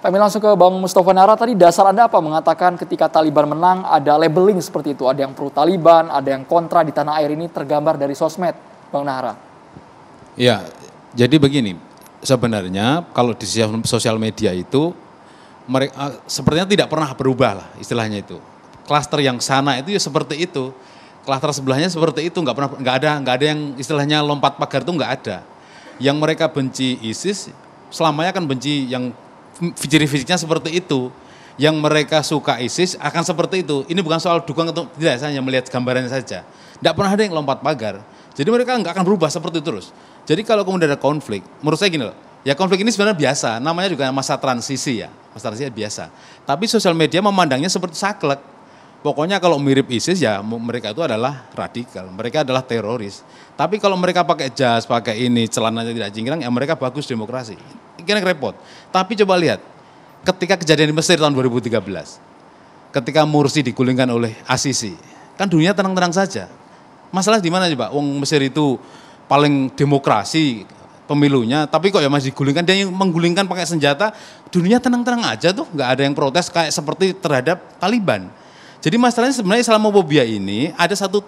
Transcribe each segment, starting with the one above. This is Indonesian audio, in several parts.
Kami langsung ke Bang Mustafa Nara, tadi dasar Anda apa mengatakan ketika Taliban menang ada labeling seperti itu, ada yang pro Taliban, ada yang kontra di tanah air ini tergambar dari sosmed, Bang Nara? Ya, jadi begini, sebenarnya kalau di sosial media itu mereka sepertinya tidak pernah berubah lah istilahnya itu. Klaster yang sana itu ya seperti itu, klaster sebelahnya seperti itu, nggak ada yang istilahnya lompat pagar itu nggak ada. Yang mereka benci ISIS selamanya akan benci yang ciri-cirinya seperti itu. Yang mereka suka ISIS akan seperti itu. Ini bukan soal dukung atau tidak, saya hanya melihat gambarannya saja. Tidak pernah ada yang lompat pagar. Jadi mereka nggak akan berubah seperti itu terus. Jadi kalau kemudian ada konflik, menurut saya gini loh, ya konflik ini sebenarnya biasa, namanya juga masa transisi ya, masa transisi biasa. Tapi sosial media memandangnya seperti saklek. Pokoknya kalau mirip ISIS ya mereka itu adalah radikal, mereka adalah teroris. Tapi kalau mereka pakai jas, pakai ini, celananya tidak cingkrang, ya mereka bagus demokrasi. Kira repot. Tapi coba lihat, ketika kejadian di Mesir tahun 2013, ketika Mursi digulingkan oleh Asisi, kan dunia tenang-tenang saja. Masalah di mana coba? Wong Mesir itu paling demokrasi pemilunya, tapi kok ya masih digulingkan, dia yang menggulingkan pakai senjata, dunia tenang-tenang aja tuh, nggak ada yang protes kayak seperti terhadap Taliban. Jadi masalahnya sebenarnya Islamofobia ini ada satu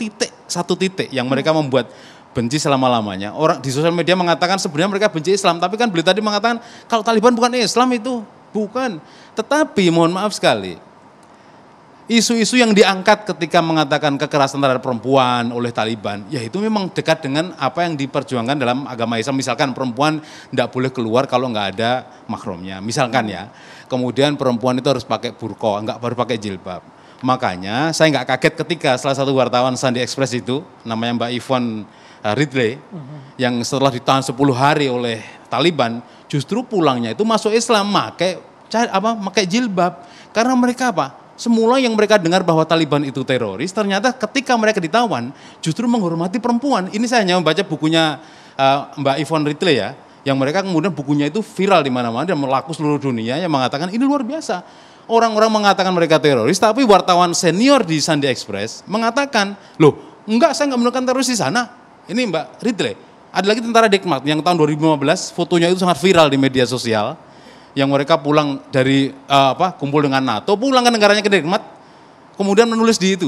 titik yang mereka membuat benci selama-lamanya. Orang di sosial media mengatakan sebenarnya mereka benci Islam, tapi kan beliau tadi mengatakan kalau Taliban bukan Islam itu, bukan. Tetapi mohon maaf sekali, isu-isu yang diangkat ketika mengatakan kekerasan terhadap perempuan oleh Taliban, ya itu memang dekat dengan apa yang diperjuangkan dalam agama Islam. Misalkan perempuan tidak boleh keluar kalau nggak ada mahramnya, misalkan ya. Kemudian perempuan itu harus pakai burqa, nggak baru pakai jilbab. Makanya saya nggak kaget ketika salah satu wartawan Sunday Express itu, namanya Mbak Yvonne Ridley, yang setelah ditahan 10 hari oleh Taliban, justru pulangnya itu masuk Islam, pakai jilbab. Karena mereka apa? Semula yang mereka dengar bahwa Taliban itu teroris, ternyata ketika mereka ditawan, justru menghormati perempuan. Ini saya hanya membaca bukunya Mbak Yvonne Ridley ya, yang mereka kemudian bukunya itu viral di mana-mana dan melaku seluruh dunia, yang mengatakan ini luar biasa. Orang-orang mengatakan mereka teroris, tapi wartawan senior di Sunday Express mengatakan, loh enggak, saya enggak menemukan teroris di sana. Ini Mbak Ridley. Ada lagi tentara Dekmat yang tahun 2015, fotonya itu sangat viral di media sosial, yang mereka pulang dari kumpul dengan NATO, pulang ke negaranya ke Dekmat, kemudian menulis di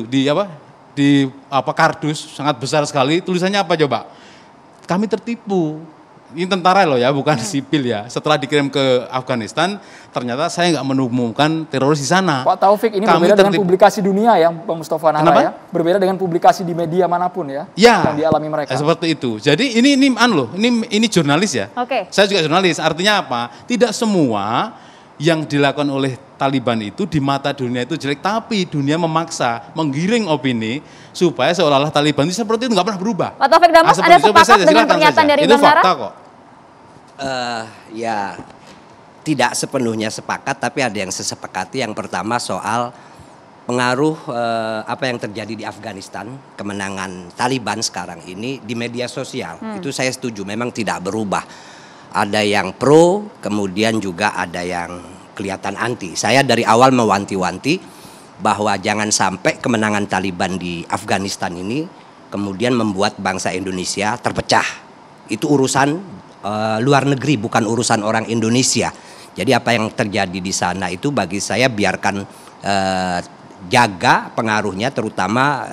kardus sangat besar sekali, tulisannya apa coba? Kami tertipu. Ini tentara loh ya, bukan sipil ya. Setelah dikirim ke Afghanistan, ternyata saya nggak menemukan teroris di sana. Pak Taufik, ini berbeda dengan publikasi dunia ya, Bang Mustafa Nara ya. Berbeda dengan publikasi di media manapun ya, yang dialami mereka. Seperti itu. Jadi ini jurnalis ya. Oke. Saya juga jurnalis. Artinya apa? Tidak semua yang dilakukan oleh Taliban itu di mata dunia itu jelek, tapi dunia memaksa menggiring opini supaya seolah-olah Taliban itu seperti itu, nggak pernah berubah. Pak Taufik Damas, ada sepakat dengan pernyataan dari Bang Nara? Itu fakta kok. Ya tidak sepenuhnya sepakat, tapi ada yang sesepakati. Yang pertama soal pengaruh apa yang terjadi di Afghanistan, kemenangan Taliban sekarang ini di media sosial. Itu saya setuju, memang tidak berubah. Ada yang pro, kemudian juga ada yang kelihatan anti. Saya dari awal mewanti-wanti bahwa jangan sampai kemenangan Taliban di Afghanistan ini kemudian membuat bangsa Indonesia terpecah. Itu urusan luar negeri, bukan urusan orang Indonesia. Jadi apa yang terjadi di sana itu bagi saya biarkan jaga pengaruhnya, terutama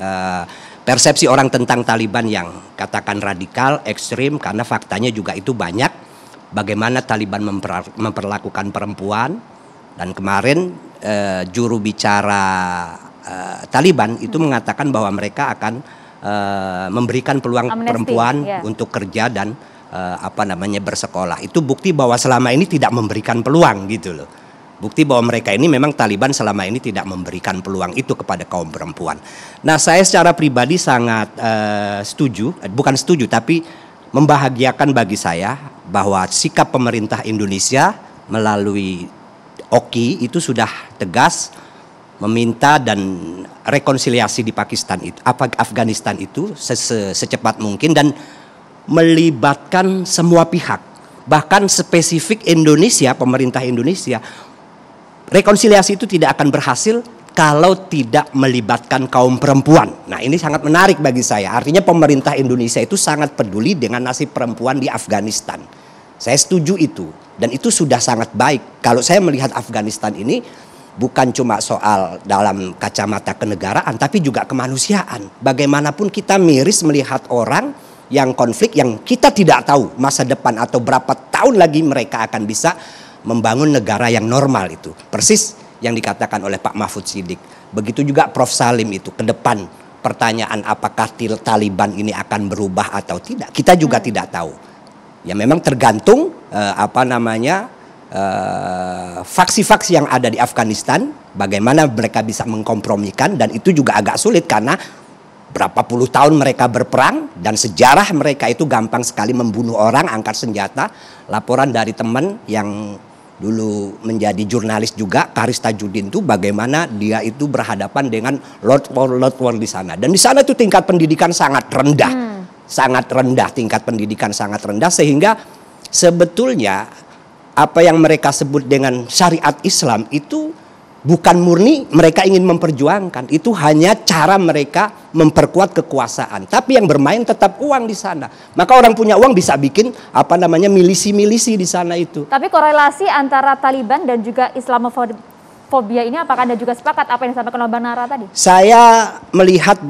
persepsi orang tentang Taliban yang katakan radikal, ekstrim, karena faktanya juga itu banyak. Bagaimana Taliban memperlakukan perempuan, dan kemarin juru bicara Taliban itu mengatakan bahwa mereka akan memberikan peluang perempuan untuk kerja dan bersekolah. Itu bukti bahwa selama ini tidak memberikan peluang gitu loh. Bukti bahwa mereka ini memang Taliban selama ini tidak memberikan peluang itu kepada kaum perempuan. Nah, saya secara pribadi sangat bukan setuju tapi membahagiakan bagi saya bahwa sikap pemerintah Indonesia melalui OKI itu sudah tegas meminta dan rekonsiliasi di Afghanistan itu secepat mungkin dan melibatkan semua pihak, bahkan spesifik Indonesia, pemerintah Indonesia. Rekonsiliasi itu tidak akan berhasil kalau tidak melibatkan kaum perempuan. Nah, ini sangat menarik bagi saya. Artinya pemerintah Indonesia itu sangat peduli dengan nasib perempuan di Afghanistan. Saya setuju itu. Dan itu sudah sangat baik. Kalau saya melihat Afghanistan ini bukan cuma soal dalam kacamata kenegaraan, tapi juga kemanusiaan. Bagaimanapun kita miris melihat orang yang konflik yang kita tidak tahu masa depan atau berapa tahun lagi mereka akan bisa membangun negara yang normal itu. Persis yang dikatakan oleh Pak Mahfud Siddiq. Begitu juga Prof. Salim itu ke depan pertanyaan apakah Taliban ini akan berubah atau tidak. Kita juga tidak tahu. Ya memang tergantung faksi-faksi yang ada di Afghanistan, bagaimana mereka bisa mengkompromikan, dan itu juga agak sulit karena berapa puluh tahun mereka berperang dan sejarah mereka itu gampang sekali membunuh orang, angkat senjata. Laporan dari teman yang dulu menjadi jurnalis juga, Karis Tajuddin, itu bagaimana dia itu berhadapan dengan Lord War di sana. Dan di sana itu tingkat pendidikan sangat rendah. Sangat rendah, tingkat pendidikan sangat rendah, sehingga sebetulnya apa yang mereka sebut dengan syariat Islam itu bukan murni mereka ingin memperjuangkan, itu hanya cara mereka memperkuat kekuasaan. Tapi yang bermain tetap uang di sana. Maka orang punya uang bisa bikin milisi-milisi di sana itu. Tapi korelasi antara Taliban dan juga Islamofobia ini, apakah Anda juga sepakat apa yang disampaikan oleh Bang Nara tadi? Saya melihat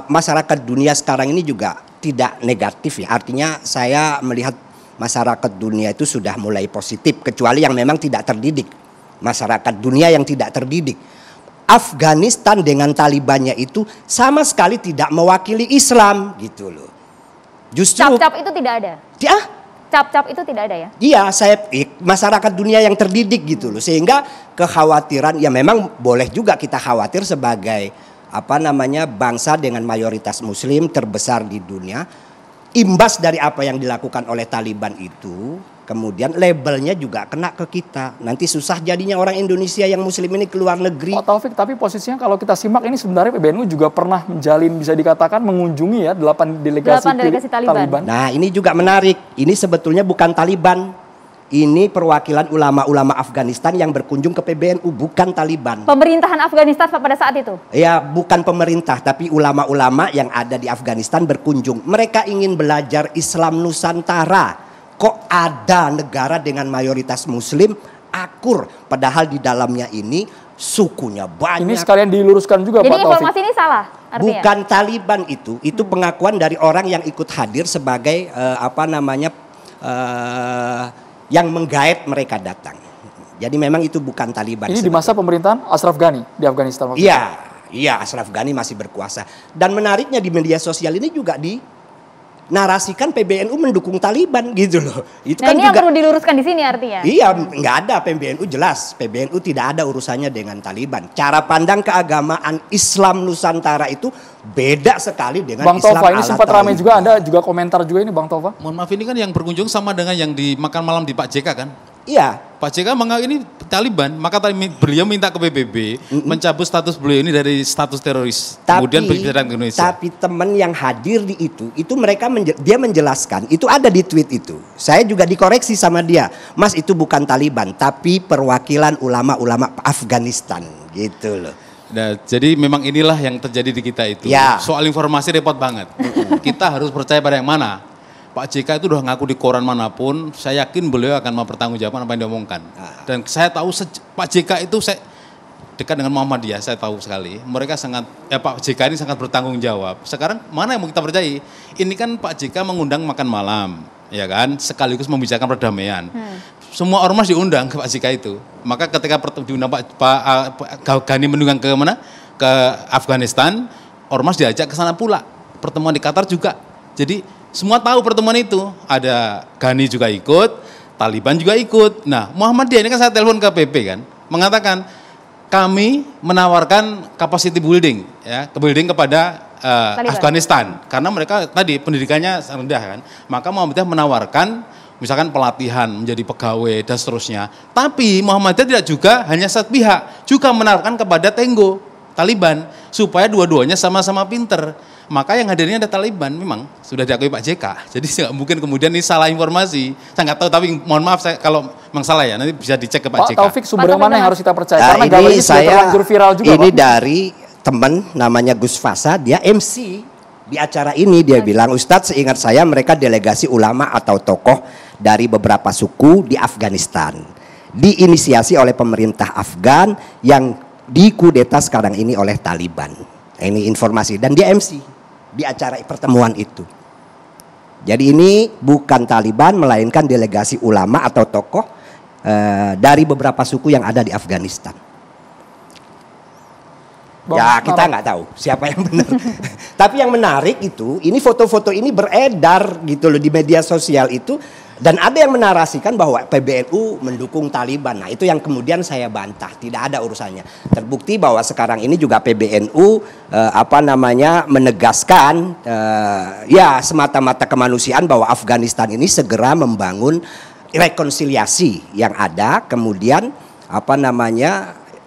masyarakat dunia sekarang ini juga tidak negatif ya. Artinya saya melihat masyarakat dunia itu sudah mulai positif, kecuali yang memang tidak terdidik. Masyarakat dunia yang tidak terdidik. Afghanistan dengan Talibannya itu sama sekali tidak mewakili Islam gitu loh. Justru cap-cap itu tidak ada. Cap-cap itu tidak ada ya? Iya, masyarakat dunia yang terdidik gitu loh. Sehingga kekhawatiran, ya memang boleh juga kita khawatir sebagai bangsa dengan mayoritas muslim terbesar di dunia. Imbas dari apa yang dilakukan oleh Taliban itu, kemudian labelnya juga kena ke kita. Nanti susah jadinya orang Indonesia yang muslim ini keluar negeri. Pak Taufik, tapi posisinya kalau kita simak ini sebenarnya PBNU juga pernah menjalin, bisa dikatakan mengunjungi ya 8 delegasi Taliban. Nah ini juga menarik, ini sebetulnya bukan Taliban. Ini perwakilan ulama-ulama Afghanistan yang berkunjung ke PBNU, bukan Taliban. Pemerintahan Afghanistan pada saat itu? Ya, bukan pemerintah, tapi ulama-ulama yang ada di Afghanistan berkunjung. Mereka ingin belajar Islam Nusantara. Kok ada negara dengan mayoritas Muslim akur, padahal di dalamnya ini sukunya banyak. Ini sekalian diluruskan juga, jadi Pak Taufik. Jadi informasi ini salah? Artinya? Bukan Taliban itu pengakuan dari orang yang ikut hadir sebagai yang menggaet mereka datang. Jadi memang itu bukan Taliban. Ini di masa pemerintahan Ashraf Ghani di Afghanistan. Iya, Ashraf Ghani masih berkuasa. Dan menariknya di media sosial ini juga dinarasikan PBNU mendukung Taliban gitu loh. Itu nah, kan ini juga yang perlu diluruskan di sini artinya. Iya, nggak ada PBNU jelas. PBNU tidak ada urusannya dengan Taliban. Cara pandang keagamaan Islam Nusantara itu beda sekali dengan Bang Islam Tova, ini ala sempat ramai Taliban. juga, Anda juga komentar juga ini Bang Tova. Mohon maaf, ini kan yang berkunjung sama dengan yang di makan malam di Pak JK kan? Iya. Pak JK ini Taliban, maka beliau minta ke PBB mencabut status beliau ini dari status teroris. Kemudian berbicara ke Indonesia. Tapi teman yang hadir di itu mereka dia menjelaskan, itu ada di tweet itu. Saya juga dikoreksi sama dia, Mas itu bukan Taliban, tapi perwakilan ulama-ulama Afghanistan gitu loh. Nah, jadi memang inilah yang terjadi di kita itu. Ya. Soal informasi repot banget. Kita harus percaya pada yang mana. Pak JK itu udah ngaku di koran manapun, saya yakin beliau akan mempertanggungjawabkan apa yang diomongkan. Dan saya tahu Pak JK itu saya dekat dengan Muhammadiyah, saya tahu sekali. Mereka Pak JK ini sangat bertanggung jawab. Sekarang mana yang mau kita percayai? Ini kan Pak JK mengundang makan malam, ya kan? Sekaligus membicarakan perdamaian. Semua ormas diundang ke Pak JK itu. Maka ketika diundang Pak Ghani menunggang ke mana? Ke Afghanistan, ormas diajak ke sana pula. Pertemuan di Qatar juga. Jadi semua tahu pertemuan itu. Ada Ghani juga ikut, Taliban juga ikut. Nah, Muhammadiyah ini kan saya telepon ke PP kan, mengatakan kami menawarkan capacity building ya, kepada Afghanistan karena mereka tadi pendidikannya rendah kan. Maka Muhammadiyah menawarkan misalkan pelatihan menjadi pegawai dan seterusnya. Tapi Muhammadiyah tidak juga hanya satu pihak, juga menawarkan kepada Tenggo Taliban supaya dua-duanya sama-sama pinter. Maka yang hadirnya ada Taliban memang sudah diakui Pak JK. Jadi nggak mungkin kemudian ini salah informasi. Saya nggak tahu, tapi mohon maaf kalau memang salah ya, nanti bisa dicek ke Pak JK. Pak Taufik, sumber mana yang harus kita percaya? Nah, karena gambar ini sudah terlanjur viral juga. Ini Pak. dari teman namanya Gus Fasa, dia MC Di acara ini dia bilang, Ustadz seingat saya mereka delegasi ulama atau tokoh dari beberapa suku di Afghanistan. Diinisiasi oleh pemerintah Afgan yang dikudeta sekarang ini oleh Taliban. Ini informasi dan dia MC di acara pertemuan itu. Jadi ini bukan Taliban melainkan delegasi ulama atau tokoh dari beberapa suku yang ada di Afghanistan. Ya kita nggak tahu siapa yang benar. Tapi yang menarik itu, ini foto-foto ini beredar gitu loh di media sosial itu. Dan ada yang menarasikan bahwa PBNU mendukung Taliban. Nah itu yang kemudian saya bantah, tidak ada urusannya. Terbukti bahwa sekarang ini juga PBNU menegaskan ya semata-mata kemanusiaan bahwa Afghanistan ini segera membangun rekonsiliasi yang ada. Kemudian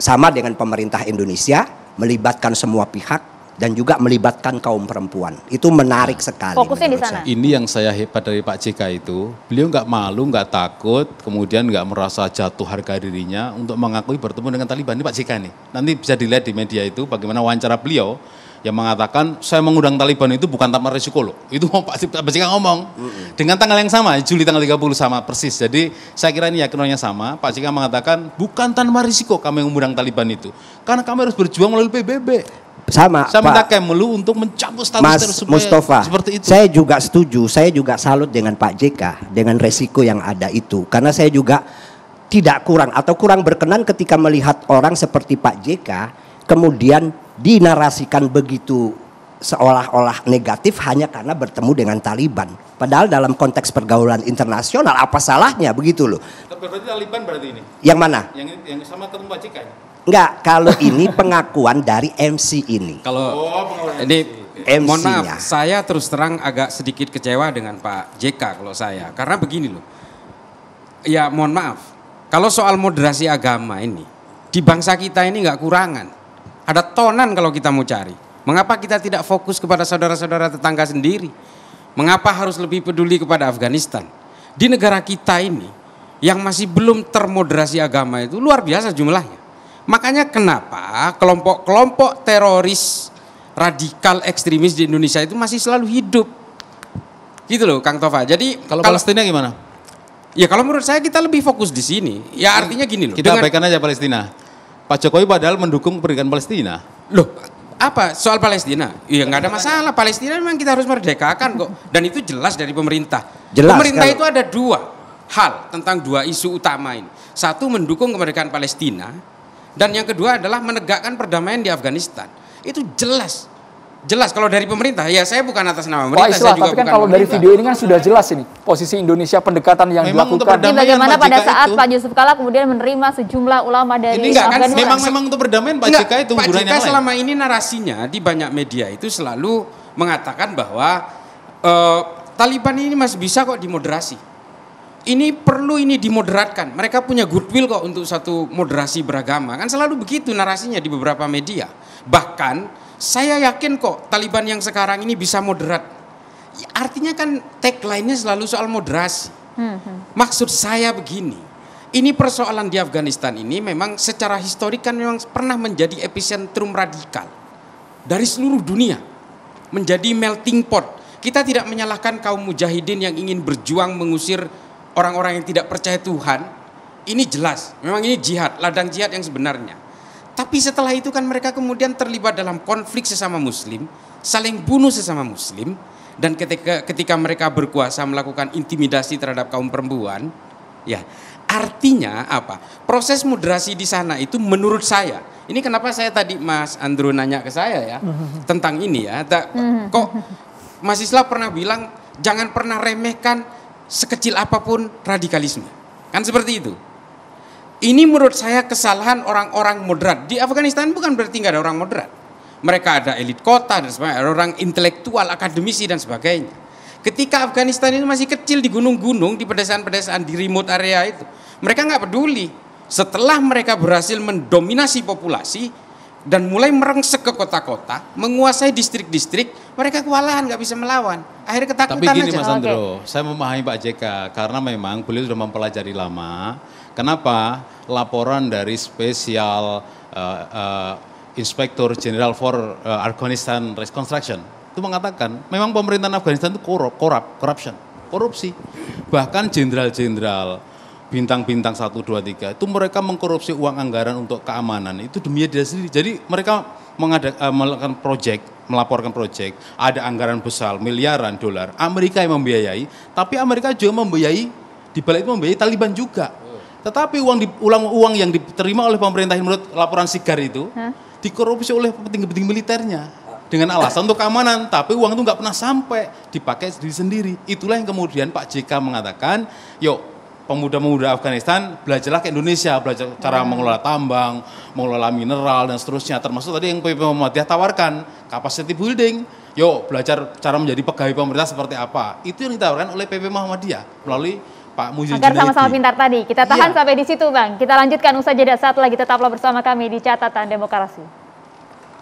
sama dengan pemerintah Indonesia, melibatkan semua pihak dan juga melibatkan kaum perempuan. Itu menarik sekali. Fokusnya di sana. Ini yang saya hebat dari Pak JK itu, beliau nggak malu, nggak takut, kemudian nggak merasa jatuh harga dirinya untuk mengakui bertemu dengan Taliban. Ini Pak JK nih. Nanti bisa dilihat di media itu bagaimana wawancara beliau yang mengatakan saya mengundang Taliban itu bukan tanpa risiko loh. Itu Pak JK ngomong dengan tanggal yang sama, Juli tanggal 30 sama persis. Jadi saya kira ini yakinannya sama. Pak JK mengatakan bukan tanpa risiko kami mengundang Taliban itu. Karena kami harus berjuang melalui PBB. Sama saya minta Pak Kemlu untuk mencabut status Mas supaya Mustafa, seperti itu. Saya juga setuju, saya juga salut dengan Pak JK dengan resiko yang ada itu. Karena saya juga tidak kurang berkenan ketika melihat orang seperti Pak JK kemudian dinarasikan begitu seolah-olah negatif hanya karena bertemu dengan Taliban. Padahal dalam konteks pergaulan internasional apa salahnya begitu loh. Berarti Taliban berarti ini? Yang mana? Yang sama ketemu Pak JK ini? Enggak, kalau ini pengakuan dari MC ini. Kalau ini mohon maaf, saya terus terang agak sedikit kecewa dengan Pak JK kalau saya. Karena begini loh, ya mohon maaf, kalau soal moderasi agama ini, di bangsa kita ini nggak kurangan. Ada tonan kalau kita mau cari. Mengapa kita tidak fokus kepada saudara-saudara tetangga sendiri? Mengapa harus lebih peduli kepada Afghanistan? Di negara kita ini, yang masih belum termoderasi agama itu luar biasa jumlahnya. Makanya kenapa kelompok-kelompok teroris radikal ekstremis di Indonesia itu masih selalu hidup. Gitu loh Kang Tova. Jadi kalau Palestina gimana? Ya kalau menurut saya kita lebih fokus di sini. Ya artinya gini loh. Kita abaikan aja Palestina. Pak Jokowi padahal mendukung kemerdekaan Palestina. Loh, apa soal Palestina? Ya nggak ada masalah. Palestina memang kita harus merdekakan kok. Dan itu jelas dari pemerintah. Jelas, pemerintah kalau... itu ada dua hal tentang dua isu utama ini. Satu mendukung kemerdekaan Palestina. Dan yang kedua adalah menegakkan perdamaian di Afghanistan. Itu jelas. Jelas kalau dari pemerintah. Ya saya bukan atas nama pemerintah. Pak Islah, tapi kan kalau dari video ini kan sudah jelas ini. Posisi Indonesia pendekatan yang dilakukan. Ini bagaimana pada saat Pak Yusuf Kala kemudian menerima sejumlah ulama dari Afghanistan. Memang untuk perdamaian Pak JK itu. Pak JK selama ini narasinya di banyak media itu selalu mengatakan bahwa Taliban ini masih bisa kok dimoderasi. Ini perlu dimoderatkan. Mereka punya goodwill kok untuk satu moderasi beragama. Kan selalu begitu narasinya di beberapa media. Bahkan saya yakin kok Taliban yang sekarang ini bisa moderat. Artinya kan tagline-nya selalu soal moderasi. Maksud saya begini. Ini persoalan di Afghanistan ini memang secara historik kan memang pernah menjadi epicentrum radikal. Dari seluruh dunia. Menjadi melting pot. Kita tidak menyalahkan kaum mujahidin yang ingin berjuang mengusir orang-orang yang tidak percaya Tuhan. Ini jelas, memang ini jihad, ladang jihad yang sebenarnya. Tapi setelah itu kan mereka kemudian terlibat dalam konflik sesama muslim, saling bunuh sesama muslim, dan ketika mereka berkuasa melakukan intimidasi terhadap kaum perempuan, ya artinya apa? Proses moderasi di sana itu menurut saya, ini kenapa saya tadi Mas Andrew nanya ke saya ya tentang ini ya, kok Mas Islah pernah bilang jangan pernah remehkan sekecil apapun radikalisme. Kan seperti itu. Ini menurut saya kesalahan orang-orang moderat. Di Afghanistan bukan berarti nggak ada orang moderat. Mereka ada elit kota dan sebagainya, ada orang intelektual, akademisi dan sebagainya. Ketika Afghanistan itu masih kecil di gunung-gunung, di pedesaan-pedesaan, di remote area itu, mereka nggak peduli. Setelah mereka berhasil mendominasi populasi dan mulai merengsek ke kota-kota, menguasai distrik-distrik, mereka kewalahan, nggak bisa melawan. Akhirnya ketakutan aja. Tapi gini Mas Andro, saya memahami Pak JK karena memang beliau sudah mempelajari lama. Kenapa laporan dari Special Inspector General for Afghanistan Reconstruction itu mengatakan memang pemerintahan Afghanistan itu korupsi. Bahkan jenderal-jenderal bintang-bintang 1, 2, 3 itu mereka mengkorupsi uang anggaran untuk keamanan itu demi dia sendiri. Jadi mereka melakukan melaporkan proyek, ada anggaran besar miliaran dolar, Amerika yang membiayai, tapi Amerika juga membiayai, di balik itu membiayai Taliban juga. Tetapi uang yang diterima oleh pemerintah menurut laporan Sigar itu dikorupsi oleh petinggi-petinggi militernya dengan alasan untuk keamanan, tapi uang itu nggak pernah sampai, dipakai sendiri. Itulah yang kemudian Pak JK mengatakan, yuk pemuda-pemuda Afghanistan belajarlah ke Indonesia, belajar cara mengelola tambang, mengelola mineral dan seterusnya. Termasuk tadi yang PP Muhammadiyah tawarkan, capacity building. Yuk belajar cara menjadi pegawai pemerintah seperti apa. Itu yang ditawarkan oleh PP Muhammadiyah melalui Pak Muhyiddin Agar Junaidi. sama-sama pintar tadi. Kita tahan sampai di situ, Bang. Kita lanjutkan usai jeda, saat lagi tetaplah bersama kami di Catatan Demokrasi.